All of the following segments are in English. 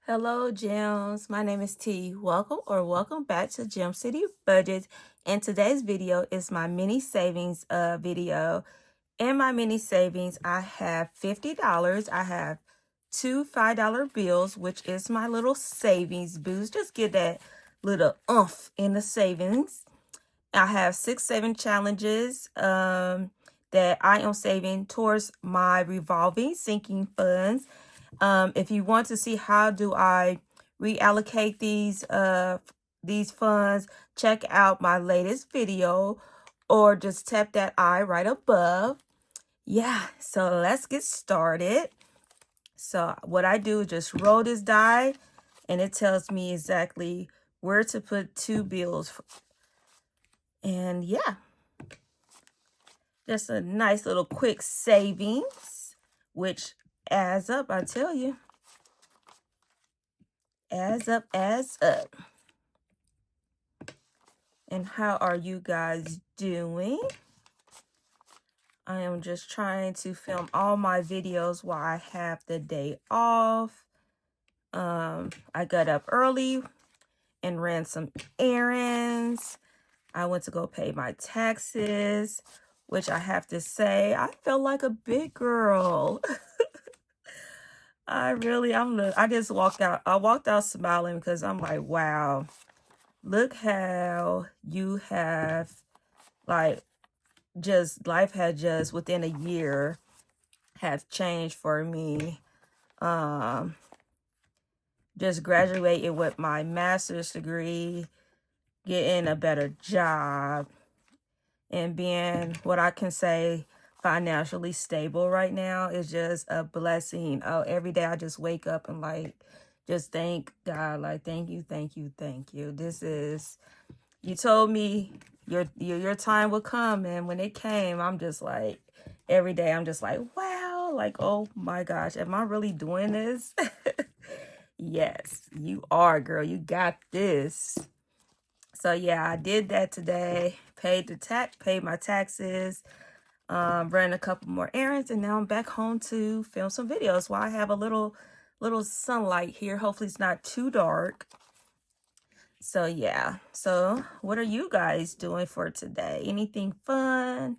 Hello, Gems. My name is T. Welcome back to Gem City Budget. And today's video is my mini savings video. In my mini savings, I have $50. I have two $5 bills, which is my little savings boost. Just get that little oomph in the savings. I have 6 saving challenges that I am saving towards my revolving sinking funds. If you want to see how do I reallocate these funds, check out my latest video or just tap that I right above. Yeah, so let's get started. So what I do is just roll this die and it tells me exactly where to put two bills. And yeah, just a nice little quick savings, which adds up, I tell you. Adds up. And how are you guys doing? I am just trying to film all my videos while I have the day off. I got up early and ran some errands. I went to go pay my taxes, which I have to say, I felt like a big girl. I just walked out. I walked out smiling because I'm like, wow, look how you have, like, just life had just within a year have changed for me. Just graduated with my master's degree, getting a better job, and being what I can say financially stable right now is just a blessing. Oh, every day I just wake up and like just thank God, like thank you. This is, you told me your time would come, and when it came, I'm just like every day I'm just like, wow, like, oh my gosh, am I really doing this? Yes, you are, girl. You got this. So yeah, I did that today. Paid my taxes, ran a couple more errands, and now I'm back home to film some videos while I have a little sunlight here. Hopefully it's not too dark. So yeah. So what are you guys doing for today? Anything fun,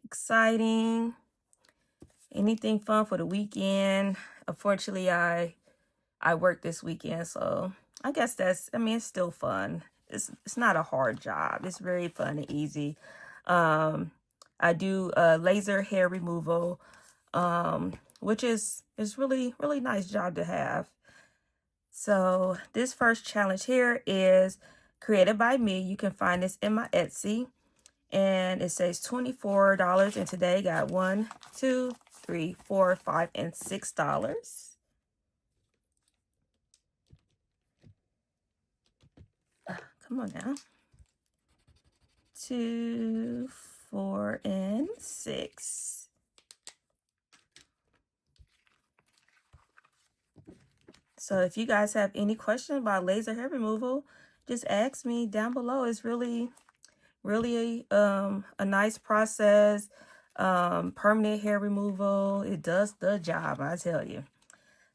exciting? Anything fun for the weekend? Unfortunately, I work this weekend, so I guess it's still fun. It's not a hard job. It's very fun and easy. I do laser hair removal, which is really nice job to have. So this first challenge here is created by me. You can find this in my Etsy, and it says $24, and today got $1, $2, $3, $4, $5, and $6. Come on now. 2, 4, and 6. So if you guys have any questions about laser hair removal, just ask me down below. It's really a nice process. Permanent hair removal. It does the job, I tell you.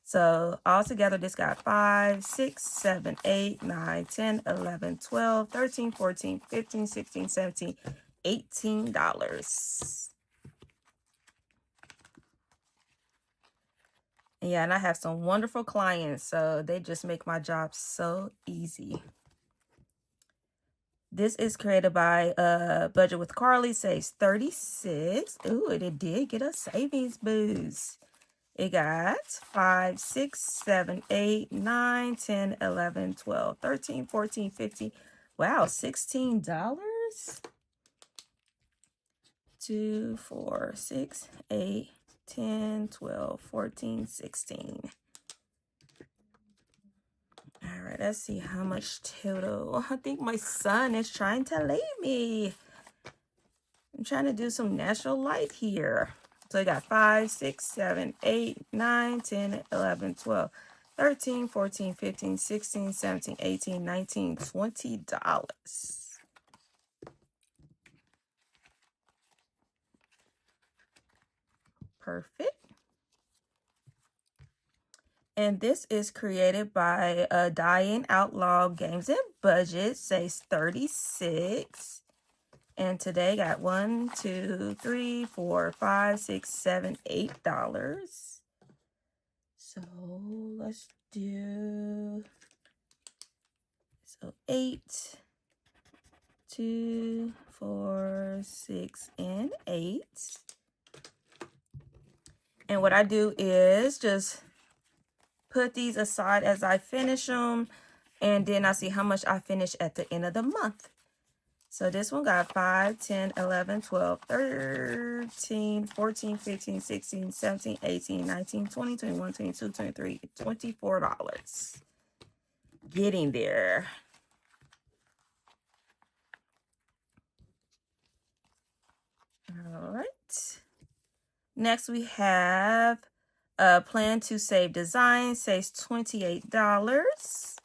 So altogether, this got 5, 6, 7, 8, 9, 10, 11, 12, 13, 14, 15, 16, 17, $18. Yeah, and I have some wonderful clients, so they just make my job so easy. This is created by Budget with Carly, saves 36. Ooh, and it did get a savings boost. It got 5, 6, 7, 8, 9, 10, 11, 12, 13, 14, 15. Wow, $16? 2, 4, 6, 8, 10, 12, 14, 16. All right, let's see how much total. I think my son is trying to leave me. I'm trying to do some natural light here. So I got 5, 6, 7, 8, 9, 10, 11, 12, 13, 14, 15, 16, 17, 18, 19, $20. Perfect. And this is created by Dying Outlaw Games and Budget, says 36. And today got $1, 2, 3, 4, 5, 6, 7, $8. So let's do 8, 2, 4, 6, and 8. And what I do is just put these aside as I finish them, and then I see how much I finish at the end of the month. So this one got 5, 10, 11, 12, 13, 14, 15, 16, 17, 18, 19, 20, 21, 22, 23, $24. Getting there. All right. Next we have Plan to Save Design, says $28.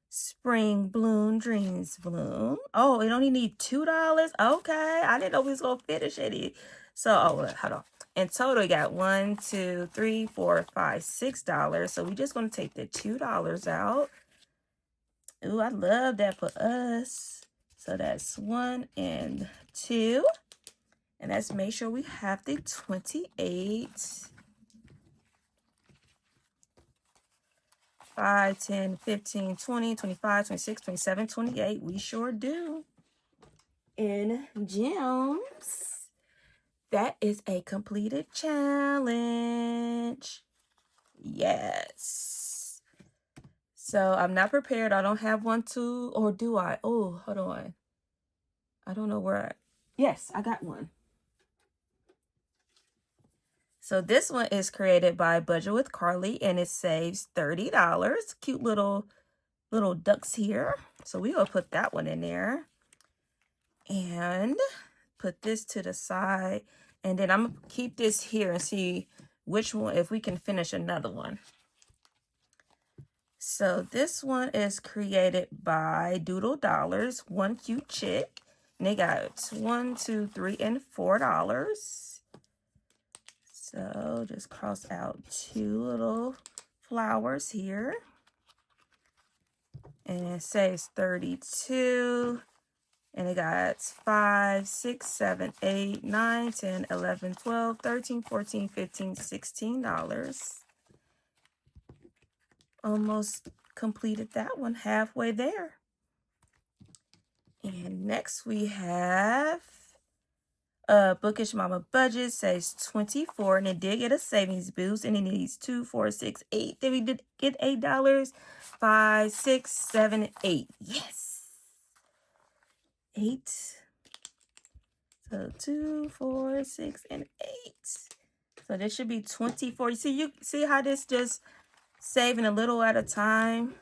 Spring Bloom Dreams Bloom. Oh, it only need $2. Okay, I didn't know we was gonna finish it. So, hold on. In total, you got $1, 2, 3, 4, 5, $6. So we just gonna take the $2 out. Ooh, I love that for us. So that's 1 and 2, and let's make sure we have the 28. 5, 10, 15, 20, 25, 26, 27, 28. We sure do. In gems, that is a completed challenge. Yes. So I'm not prepared. I don't have one to, or do I? Oh, hold on. I don't know where. Yes, I got one. So this one is created by Budget with Carly, and it saves $30. Cute little ducks here. So we will put that one in there. And put this to the side. And then I'm going to keep this here and see which one, if we can finish another one. So this one is created by Doodle Dollars, One Cute Chick. And they got $1, 2, 3, and $4. So just cross out 2 little flowers here. And it says 32. And it got 5, 6, 7, 8, 9, 10, 11, 12, 13, 14, 15, $16. Almost completed that one, halfway there. And next we have Bookish Mama Budget, says 24, and it did get a savings boost, and it needs 2, 4, 6, 8. Then we did get $8. 5, 6, 7, 8. Yes. 8. So 2, 4, 6, and 8. So this should be 24. You see how this just saving a little at a time?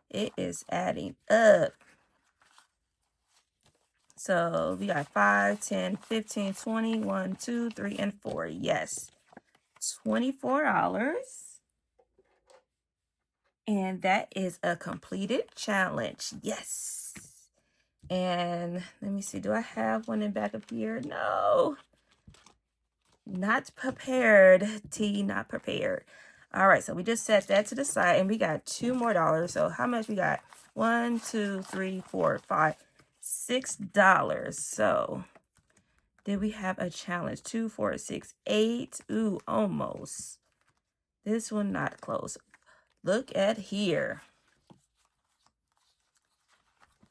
It is adding up. So we got 5, 10, 15, 20, 1, 2, 3, and 4. Yes. $24. And that is a completed challenge. Yes. And let me see. Do I have one in back of here? No. Not prepared. T, not prepared. All right. So we just set that to the side. And we got $2 more. So how much we got? 1, 2, 3, 4, 5, $6. So did we have a challenge? 2, 4, 6, 8. Ooh, almost. This one not close. Look at here.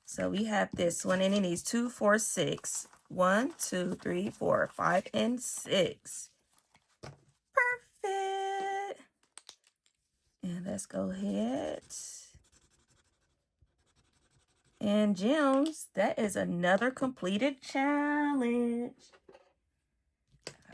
So we have this one, and it needs 2, 4, 6. 1, 2, 3, 4, 5, and 6. Perfect. And let's go ahead. And gems, that is another completed challenge.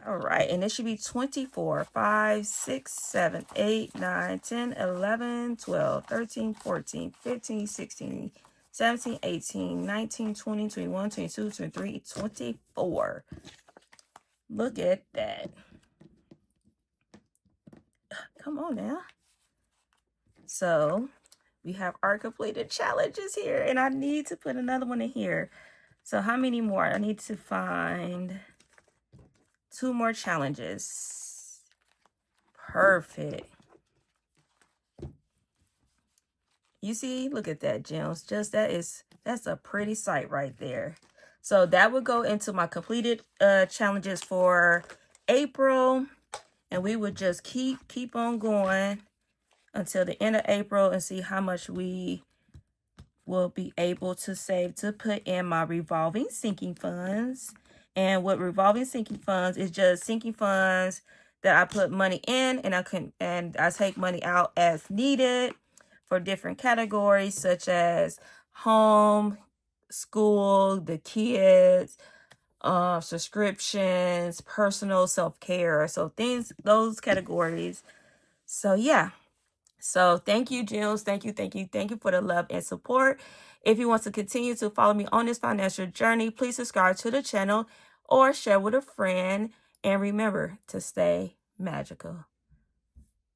All right, and it should be 24, 5, 6, 7, 8, 9, 10, 11, 12, 13, 14, 15, 16, 17, 18, 19, 20, 21, 22, 23, 24. Look at that. Come on now. So we have our completed challenges here, and I need to put another one in here. So how many more? I need to find 2 more challenges. Perfect. You see, look at that, gems. Just that's a pretty sight right there. So that would go into my completed challenges for April, and we would just keep on going until the end of April and see how much we will be able to save to put in my revolving sinking funds. And what revolving sinking funds is, just sinking funds that I put money in, and I take money out as needed for different categories such as home, school, the kids, subscriptions, personal self-care. So things, those categories. So yeah. So thank you, Jills. Thank you for the love and support. If you want to continue to follow me on this financial journey, please subscribe to the channel or share with a friend. And remember to stay magical.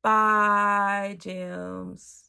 Bye, Gems.